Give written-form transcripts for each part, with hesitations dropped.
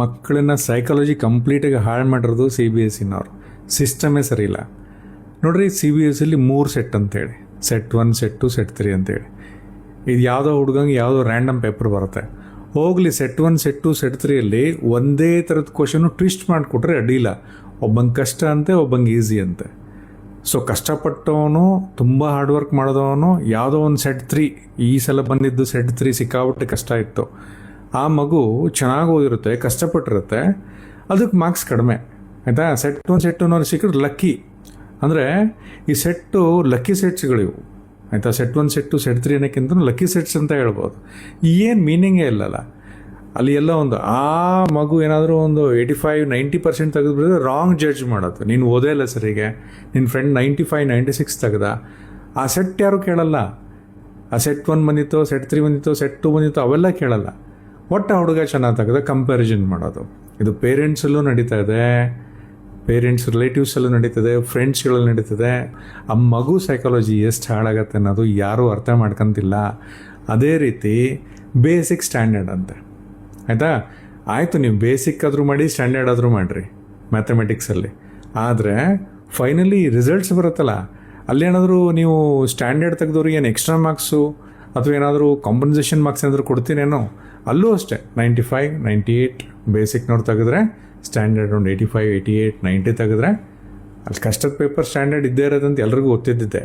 ಮಕ್ಕಳನ್ನ ಸೈಕಾಲಜಿ ಕಂಪ್ಲೀಟಾಗಿ ಹಾಳು ಮಾಡಿರೋದು CBSEನವ್ರು. ಸಿಸ್ಟಮೇ ಸರಿ ಇಲ್ಲ ನೋಡ್ರಿ. CBSEಲಿ 3 ಸೆಟ್ ಅಂತೇಳಿ, ಸೆಟ್ 1, ಸೆಟ್ 2, ಸೆಟ್ 3 ಅಂತೇಳಿ. ಇದು ಯಾವುದೋ ಹುಡುಗಂಗೆ ಯಾವುದೋ ರ್ಯಾಂಡಮ್ ಪೇಪರ್ ಬರುತ್ತೆ. ಹೋಗಲಿ, ಸೆಟ್ 1, ಸೆಟ್ 2, ಸೆಟ್ 3ಅಲ್ಲಿ ಒಂದೇ ಥರದ ಕ್ವಶನು ಟ್ವಿಸ್ಟ್ ಮಾಡಿಕೊಟ್ರೆ ಅಡ್ಡಿಲ್ಲ. ಒಬ್ಬಂಗೆ ಕಷ್ಟ ಅಂತೆ, ಒಬ್ಬಂಗೆ ಈಸಿ ಅಂತೆ. ಸೊ ಕಷ್ಟಪಟ್ಟವನು, ತುಂಬ ಹಾರ್ಡ್ ವರ್ಕ್ ಮಾಡಿದವನು, ಯಾವುದೋ ಒಂದು ಸೆಟ್ 3, ಈ ಸಲ ಬಂದಿದ್ದು ಸೆಟ್ 3 ಸಿಕ್ಕಾಬಿಟ್ಟೆ ಕಷ್ಟ ಇತ್ತು. ಆ ಮಗು ಚೆನ್ನಾಗಿ ಓದಿರುತ್ತೆ, ಕಷ್ಟಪಟ್ಟಿರುತ್ತೆ, ಅದಕ್ಕೆ ಮಾರ್ಕ್ಸ್ ಕಡಿಮೆ. ಆಯಿತಾ? ಸೆಟ್ 1, ಸೆಟ್ 2ನವ್ರು ಸಿಕ್ಕಿದ್ರೆ ಲಕ್ಕಿ. ಅಂದರೆ ಈ ಸೆಟ್ಟು ಲಕ್ಕಿ ಸೆಟ್ಸ್ಗಳಿವು. ಆಯಿತಾ? ಸೆಟ್ 1, ಸೆಟ್ 2, ಸೆಟ್ 3 ಅನ್ನೋಕ್ಕಿಂತ ಲಕ್ಕಿ ಸೆಟ್ಸ್ ಅಂತ ಹೇಳ್ಬೋದು. ಏನು ಮೀನಿಂಗೇ ಇಲ್ಲಲ್ಲ ಅಲ್ಲಿ. ಎಲ್ಲ ಒಂದು ಆ ಮಗು ಏನಾದರೂ ಒಂದು 85-90% ತೆಗೆದುಬಿಡಿದ್ರೆ ರಾಂಗ್ ಜಡ್ಜ್ ಮಾಡೋದು. ನೀನು ಓದೇ ಇಲ್ಲ ಸರಿಗೆ, ನಿನ್ನ ಫ್ರೆಂಡ್ 95-96 ತೆಗೆದ, ಆ ಸೆಟ್ ಯಾರು ಕೇಳಲ್ಲ. ಆ ಸೆಟ್ 1 ಬಂದಿತ್ತೋ, ಸೆಟ್ 3 ಬಂದಿತ್ತೋ, ಸೆಟ್ 2 ಬಂದಿತ್ತೋ, ಅವೆಲ್ಲ ಕೇಳಲ್ಲ. ಒಟ್ಟು ಹುಡುಗ ಚೆನ್ನಾಗಿ ತೆಗೆದ ಕಂಪ್ಯಾರಿಸನ್ ಮಾಡೋದು. ಇದು ಪೇರೆಂಟ್ಸಲ್ಲೂ ನಡೀತಾ ಇದೆ, ಪೇರೆಂಟ್ಸ್ ರಿಲೇಟಿವ್ಸಲ್ಲೂ ನಡೀತದೆ, ಫ್ರೆಂಡ್ಸ್ಗಳಲ್ಲಿ ನಡೀತದೆ. ಆ ಮಗು ಸೈಕಾಲಜಿ ಎಷ್ಟು ಹಾಳಾಗತ್ತೆ ಅನ್ನೋದು ಯಾರೂ ಅರ್ಥ ಮಾಡ್ಕೊಂತಿಲ್ಲ. ಅದೇ ರೀತಿ ಬೇಸಿಕ್ ಸ್ಟ್ಯಾಂಡರ್ಡ್ ಅಂತೆ. ಆಯಿತಾ? ಆಯಿತು, ನೀವು ಬೇಸಿಕ್ ಆದರೂ ಮಾಡಿ, ಸ್ಟ್ಯಾಂಡರ್ಡ್ ಆದರೂ ಮಾಡಿರಿ ಮ್ಯಾಥಮೆಟಿಕ್ಸಲ್ಲಿ. ಆದರೆ ಫೈನಲಿ ರಿಸಲ್ಟ್ಸ್ ಬರುತ್ತಲ್ಲ, ಅಲ್ಲೇನಾದರೂ ನೀವು ಸ್ಟ್ಯಾಂಡರ್ಡ್ ತೆಗೆದವ್ರಿಗೆ ಏನು ಎಕ್ಸ್ಟ್ರಾ ಮಾರ್ಕ್ಸು ಅಥವಾ ಏನಾದರೂ ಕಾಂಪನ್ಸೇಷನ್ ಮಾರ್ಕ್ಸ್ ಏನಾದರೂ ಕೊಡ್ತೀನೇನೋ? ಅಲ್ಲೂ ಅಷ್ಟೇ 95-98 ಬೇಸಿಕ್ನವ್ರು ತೆಗೆದ್ರೆ, ಸ್ಟ್ಯಾಂಡರ್ಡ್ ಒಂದು 85-88-90 ತೆಗೆದ್ರೆ ಅಲ್ಲಿ ಕಷ್ಟದ ಪೇಪರ್ ಸ್ಟ್ಯಾಂಡರ್ಡ್ ಇದ್ದೇ ಇರೋದಂತ ಎಲ್ರಿಗೂ ಗೊತ್ತಿದ್ದಿದೆ.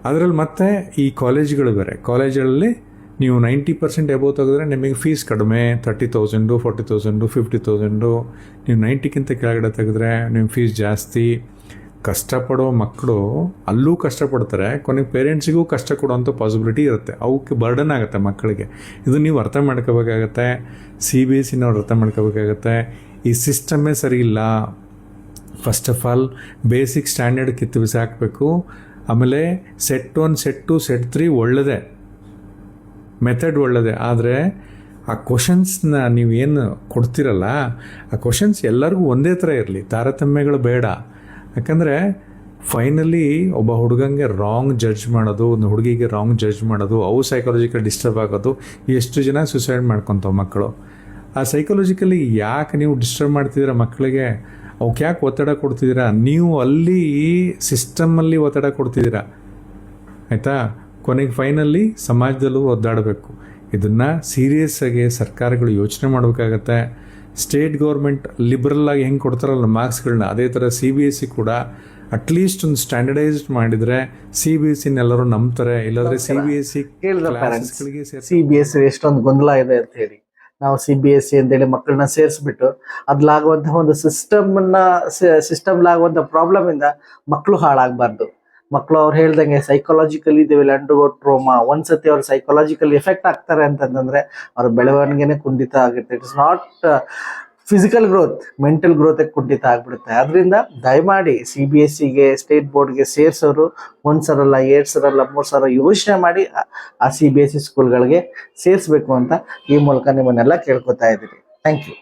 ಅದರಲ್ಲಿ ಮತ್ತೆ ಈ ಕಾಲೇಜ್ಗಳು ಬೇರೆ. ಕಾಲೇಜಲ್ಲಿ ನೀವು 90% ಎಬೋವ್ ತೆಗೆದ್ರೆ ನಿಮಗೆ ಫೀಸ್ ಕಡಿಮೆ, 30,000, 40,000, 50,000. ನೀವು 90ಕ್ಕಿಂತ ಕೆಳಗಡೆ ತೆಗೆದ್ರೆ ನಿಮ್ಮ ಫೀಸ್ ಜಾಸ್ತಿ. ಕಷ್ಟಪಡೋ ಮಕ್ಕಳು ಅಲ್ಲೂ ಕಷ್ಟಪಡ್ತಾರೆ, ಕೊನೆಗೆ ಪೇರೆಂಟ್ಸಿಗೂ ಕಷ್ಟ ಕೊಡುವಂಥ ಪಾಸಿಬಿಲಿಟಿ ಇರುತ್ತೆ. ಅವಕ್ಕೆ ಬರ್ಡನ್ ಆಗುತ್ತೆ ಮಕ್ಕಳಿಗೆ. ಇದು ನೀವು ಅರ್ಥ ಮಾಡ್ಕೋಬೇಕಾಗತ್ತೆ. CBSEನವ್ರು ಅರ್ಥ ಮಾಡ್ಕೋಬೇಕಾಗತ್ತೆ. ಈ ಸಿಸ್ಟಮ್ಮೇ ಸರಿ ಇಲ್ಲ. First of all basic standard ಕಿತ್ತು ಬಿಸಾಕಬೇಕು. ಆಮೇಲೆ ಸೆಟ್ 1, ಸೆಟ್ 2, ಸೆಟ್ 3 ಒಳ್ಳೆಯದೇ, ಮೆಥಡ್ ಒಳ್ಳೆಯದೇ. ಆದರೆ ಆ ಕ್ವಶನ್ಸ್ನ ನೀವೇನು ಕೊಡ್ತಿರಲ್ಲ, ಆ ಕ್ವಶನ್ಸ್ ಎಲ್ಲರಿಗೂ ಒಂದೇ ಥರ ಇರಲಿ, ತಾರತಮ್ಯಗಳು ಬೇಡ. ಯಾಕಂದರೆ ಫೈನಲಿ ಒಬ್ಬ ಹುಡುಗಂಗೆ ರಾಂಗ್ ಜಡ್ಜ್ ಮಾಡೋದು, ಒಂದು ಹುಡುಗಿಗೆ ರಾಂಗ್ ಜಡ್ಜ್ ಮಾಡೋದು, ಅವು ಸೈಕಾಲಜಿಕಲ್ ಡಿಸ್ಟರ್ಬ್ ಆಗೋದು. ಎಷ್ಟು ಜನ ಸುಸೈಡ್ ಮಾಡ್ಕೊತಾವೆ ಮಕ್ಕಳು. ಆ ಸೈಕಾಲಜಿಕಲಿ ಯಾಕೆ ನೀವು ಡಿಸ್ಟರ್ಬ್ ಮಾಡ್ತಿದ್ದೀರಾ ಮಕ್ಕಳಿಗೆ? ಅವಕ್ಕೆ ಯಾಕೆ ಒತ್ತಡ ಕೊಡ್ತಿದ್ದೀರಾ? ನೀವು ಅಲ್ಲಿ ಸಿಸ್ಟಮಲ್ಲಿ ಒತ್ತಡ ಕೊಡ್ತಿದ್ದೀರಾ. ಆಯಿತಾ? ಕೊನೆಗೆ ಫೈನಲ್ಲಿ ಸಮಾಜದಲ್ಲೂ ಒದ್ದಾಡಬೇಕು. ಇದನ್ನು ಸೀರಿಯಸ್ಸಾಗಿ ಸರ್ಕಾರಗಳು ಯೋಚನೆ ಮಾಡಬೇಕಾಗತ್ತೆ. ಸ್ಟೇಟ್ ಗೌರ್ಮೆಂಟ್ ಲಿಬ್ರಲ್ಲಾಗಿ ಹೆಂಗೆ ಕೊಡ್ತಾರಲ್ಲ ಮಾರ್ಕ್ಸ್ಗಳನ್ನ, ಅದೇ ಥರ CBSE ಕೂಡ ಅಟ್ಲೀಸ್ಟ್ ಒಂದು ಸ್ಟ್ಯಾಂಡರ್ಡೈಸ್ಡ್ ಮಾಡಿದರೆ CBSEನೆಲ್ಲರೂ ನಂಬ್ತಾರೆ. ಇಲ್ಲಾಂದರೆ CBSE ಕ್ಲಾಸಸ್ಗಳಿಗೆ CBSE ಎಷ್ಟೊಂದು ಗೊಂದಲ ಇದೆ ಅಂತ ಹೇಳಿ ನಾವು CBSE ಅಂತೇಳಿ ಮಕ್ಕಳನ್ನ ಸೇರಿಸ್ಬಿಟ್ಟು ಅದ್ಲಾಗುವಂತಹ ಒಂದು ಸಿಸ್ಟಮ್ಲಾಗುವಂಥ ಪ್ರಾಬ್ಲಮ್ ಇಂದ ಮಕ್ಕಳು ಹಾಳಾಗಬಾರ್ದು. ಮಕ್ಕಳು ಅವ್ರು ಹೇಳ್ದಂಗೆ psychologically they will undergo trauma. ಒಂದ್ಸತಿ ಅವ್ರು ಸೈಕಾಲಜಿಕಲಿ ಎಫೆಕ್ಟ್ ಆಗ್ತಾರೆ ಅಂತಂದ್ರೆ ಅವ್ರ ಬೆಳವಣಿಗೆನೆ ಕುಂಠಿತ ಆಗುತ್ತೆ. It is not physical growth, mental growth ಕುಂಠಿತ ಆಗ್ಬಿಡುತ್ತೆ. ಅದರಿಂದ ದಯಮಾಡಿ CBSEಗೆ ಸ್ಟೇಟ್ ಬೋರ್ಡ್ಗೆ ಸೇರಿಸೋರು 1 ಸಲ ಅಲ್ಲ, 2 ಸಲ ಅಲ್ಲ, 3 ಸಲ ಯೋಚನೆ ಮಾಡಿ ಆ CBSE ಸ್ಕೂಲ್ಗಳಿಗೆ ಸೇರಿಸ್ಬೇಕು ಅಂತ ಈ ಮೂಲಕ ನಿಮ್ಮನ್ನೆಲ್ಲ ಕೇಳ್ಕೊತಾ ಇದ್ದೀನಿ. Thank you.